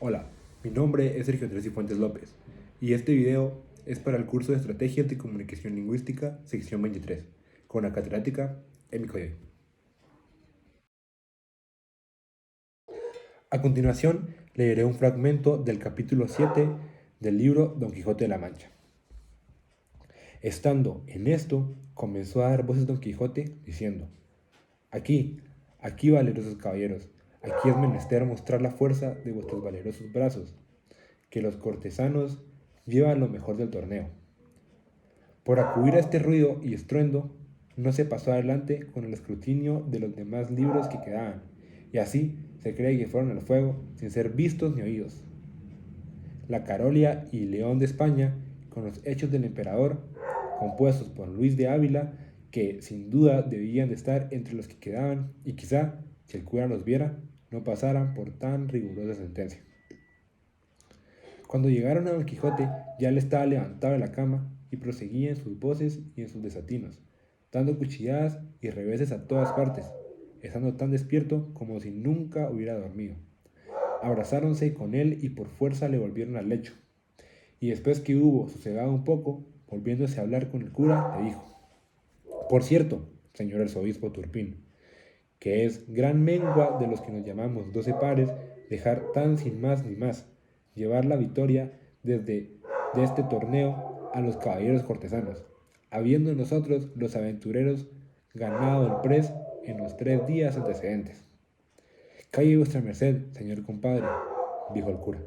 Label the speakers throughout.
Speaker 1: Hola, mi nombre es Sergio Andrés Cifuentes López y este video es para el curso de Estrategias de Comunicación Lingüística, sección 23, con la catedrática Emi Coyoy. A continuación, leeré un fragmento del capítulo 7 del libro Don Quijote de la Mancha. Estando en esto, comenzó a dar voces Don Quijote, diciendo: Aquí, aquí, valerosos caballeros, aquí es menester mostrar la fuerza de vuestros valerosos brazos, que los cortesanos llevan lo mejor del torneo. Por acudir a este ruido y estruendo, no se pasó adelante con el escrutinio de los demás libros que quedaban, y así se cree que fueron al fuego sin ser vistos ni oídos. La Carolia y León de España, con los hechos del emperador, compuestos por Luis de Ávila, que sin duda debían de estar entre los que quedaban, y quizá, si el cura los viera, no pasaran por tan rigurosa sentencia. Cuando llegaron a Don Quijote, ya él estaba levantado de la cama y proseguía en sus voces y en sus desatinos, dando cuchilladas y reveses a todas partes, estando tan despierto como si nunca hubiera dormido. Abrazáronse con él y por fuerza le volvieron al lecho. Y después que hubo sosegado un poco, volviéndose a hablar con el cura, le dijo: Por cierto, señor arzobispo Turpín, que es gran mengua de los que nos llamamos 12 pares, dejar tan sin más ni más, llevar la victoria desde de este torneo a los caballeros cortesanos, habiendo nosotros los aventureros ganado el pres en los 3 días antecedentes. Calle vuestra merced, señor compadre, dijo el cura,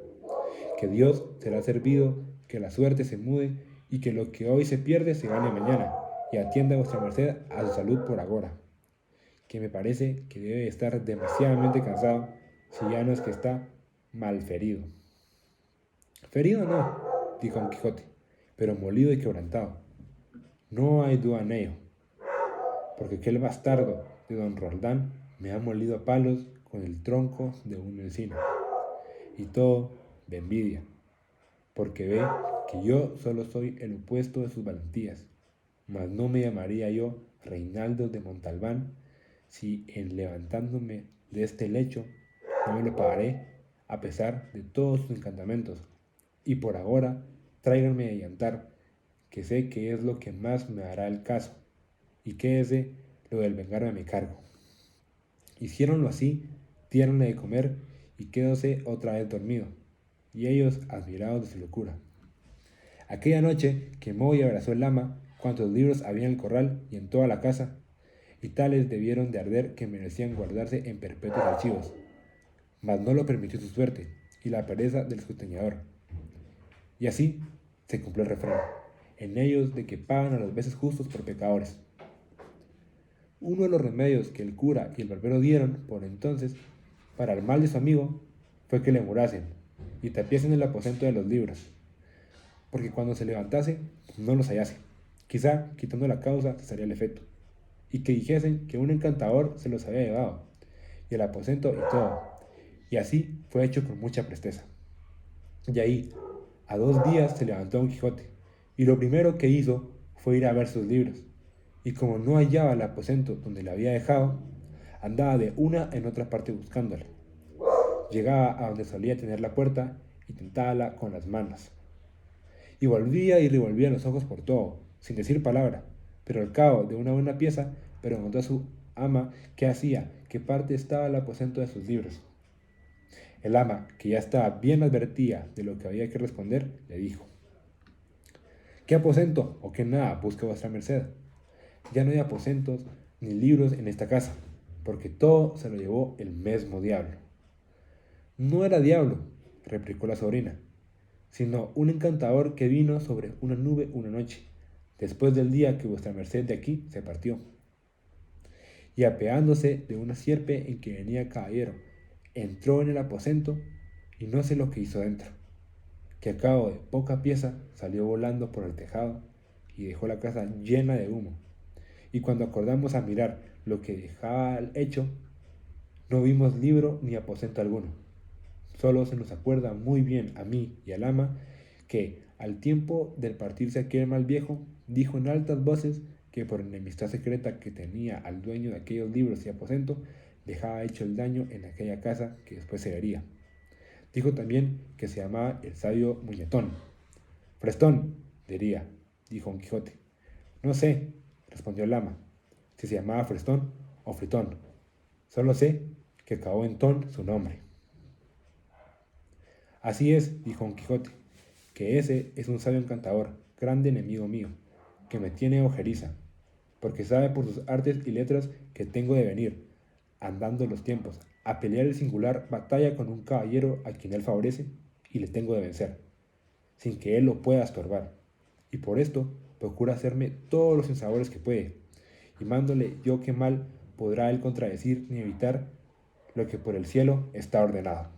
Speaker 1: que Dios será servido, que la suerte se mude y que lo que hoy se pierde se gane mañana, y atienda vuestra merced a su salud por agora, que me parece que debe estar demasiadamente cansado, si ya no es que está malferido. Ferido no, dijo Don Quijote, pero molido y quebrantado. No hay duda en ello, porque aquel bastardo de don Roldán me ha molido a palos con el tronco de un encino, y todo de envidia, porque ve que yo solo soy el opuesto de sus valentías, mas no me llamaría yo Reinaldo de Montalbán si en levantándome de este lecho no me lo pagaré a pesar de todos sus encantamentos. Y por ahora tráiganme a llantar, que sé que es lo que más me hará el caso, y quédese lo del vengarme a mi cargo. Hiciéronlo así, diéronle de comer y quedóse otra vez dormido, y ellos admirados de su locura. Aquella noche quemó y abrazó el ama cuantos libros había en el corral y en toda la casa, y tales debieron de arder que merecían guardarse en perpetuos archivos. Mas no lo permitió su suerte y la pereza del escudriñador. Y así se cumplió el refrán, en ellos de que pagan a los veces justos por pecadores. Uno de los remedios que el cura y el barbero dieron por entonces para el mal de su amigo fue que le murasen y tapiesen el aposento de los libros, porque cuando se levantase no los hallase. Quizá quitando la causa cesaría el efecto, y que dijesen que un encantador se los había llevado, y el aposento y todo, y así fue hecho con mucha presteza. Y ahí, a 2 días se levantó Don Quijote, y lo primero que hizo fue ir a ver sus libros, y como no hallaba el aposento donde le había dejado, andaba de una en otra parte buscándole. Llegaba a donde solía tener la puerta y tentábala con las manos. Y volvía y revolvía los ojos por todo, sin decir palabra, pero al cabo de una buena pieza preguntó a su ama qué hacía, qué parte estaba el aposento de sus libros. El ama, que ya estaba bien advertida de lo que había que responder, le dijo: ¿Qué aposento o qué nada busca vuestra merced? Ya no hay aposentos ni libros en esta casa, porque todo se lo llevó el mismo diablo. No era diablo, replicó la sobrina, sino un encantador que vino sobre una nube una noche, después del día que vuestra merced de aquí se partió, y apeándose de una sierpe en que venía caballero, entró en el aposento y no sé lo que hizo dentro, que a cabo de poca pieza salió volando por el tejado y dejó la casa llena de humo. Y cuando acordamos a mirar lo que dejaba hecho, no vimos libro ni aposento alguno. Solo se nos acuerda muy bien a mí y al ama que, al tiempo del partirse aquel mal viejo, dijo en altas voces que por enemistad secreta que tenía al dueño de aquellos libros y aposento, dejaba hecho el daño en aquella casa que después se vería. Dijo también que se llamaba el sabio Muñetón. Frestón, diría, dijo Don Quijote. No sé, respondió el ama, si se llamaba Frestón o Fritón. Solo sé que acabó en Tón su nombre. Así es, dijo Don Quijote, que ese es un sabio encantador, grande enemigo mío, que me tiene ojeriza, porque sabe por sus artes y letras que tengo de venir, andando los tiempos, a pelear el singular batalla con un caballero a quien él favorece, y le tengo de vencer, sin que él lo pueda estorbar. Y por esto procura hacerme todos los sinsabores que puede, y mándole yo que mal podrá él contradecir ni evitar lo que por el cielo está ordenado.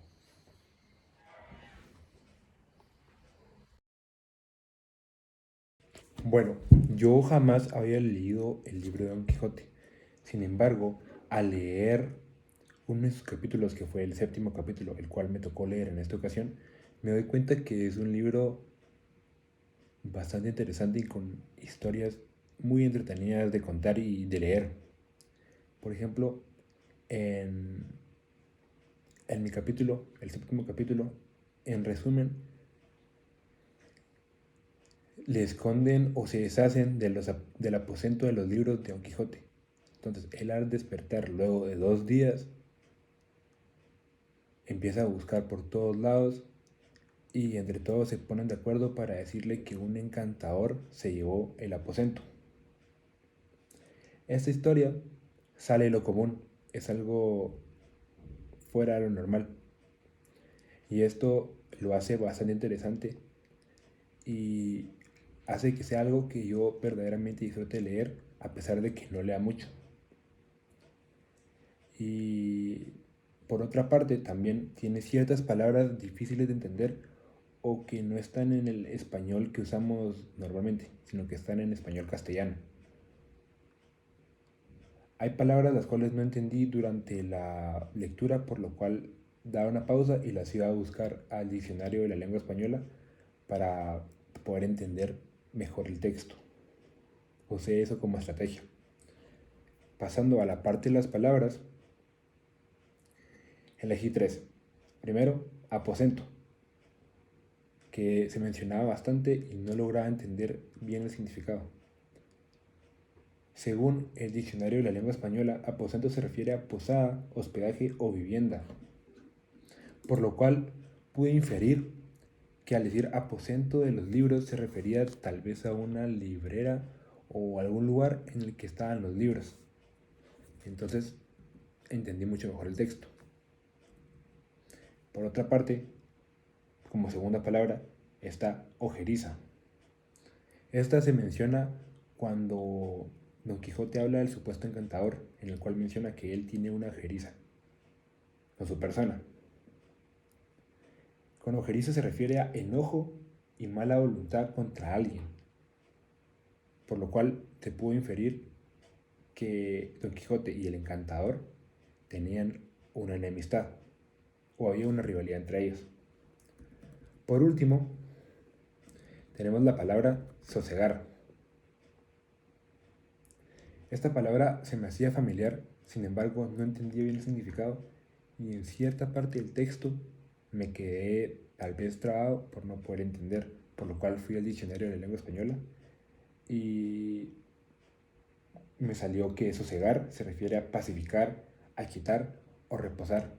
Speaker 1: Bueno, yo jamás había leído el libro de Don Quijote. Sin embargo, al leer uno de sus capítulos, que fue el séptimo capítulo, el cual me tocó leer en esta ocasión, me doy cuenta que es un libro bastante interesante y con historias muy entretenidas de contar y de leer. Por ejemplo, en, en mi capítulo, el séptimo capítulo, en resumen, le esconden o se deshacen del aposento de los libros de Don Quijote. Entonces, él al despertar luego de 2 días, empieza a buscar por todos lados y entre todos se ponen de acuerdo para decirle que un encantador se llevó el aposento. Esta historia sale de lo común, es algo fuera de lo normal. Y esto lo hace bastante interesante y hace que sea algo que yo verdaderamente disfrute leer a pesar de que no lea mucho. Y por otra parte también tiene ciertas palabras difíciles de entender o que no están en el español que usamos normalmente, sino que están en español castellano. Hay palabras las cuales no entendí durante la lectura, por lo cual daba una pausa y las iba a buscar al diccionario de la lengua española para poder entender mejor el texto. Usé eso como estrategia. Pasando a la parte de las palabras, elegí tres. Primero, aposento, que se mencionaba bastante y no lograba entender bien el significado. Según el diccionario de la lengua española, aposento se refiere a posada, hospedaje o vivienda, por lo cual pude inferir que al decir aposento de los libros se refería tal vez a una librera o algún lugar en el que estaban los libros. Entonces entendí mucho mejor el texto. Por otra parte, como segunda palabra, está ojeriza. Esta se menciona cuando Don Quijote habla del supuesto encantador, en el cual menciona que él tiene una ojeriza con su persona. Con ojeriza se refiere a enojo y mala voluntad contra alguien, por lo cual se pudo inferir que Don Quijote y el encantador tenían una enemistad o había una rivalidad entre ellos. Por último, tenemos la palabra sosegar. Esta palabra se me hacía familiar, sin embargo no entendía bien el significado y en cierta parte del texto me quedé tal vez trabado por no poder entender, por lo cual fui al diccionario de la lengua española y me salió que sosegar se refiere a pacificar, a quitar o reposar.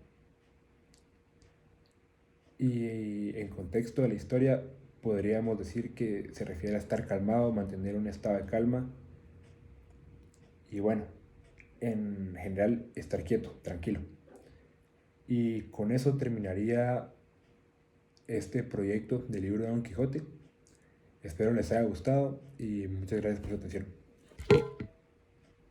Speaker 1: Y en contexto de la historia podríamos decir que se refiere a estar calmado, mantener un estado de calma y bueno, en general estar quieto, tranquilo. Y con eso terminaría este proyecto del libro de Don Quijote. Espero les haya gustado y muchas gracias por su atención.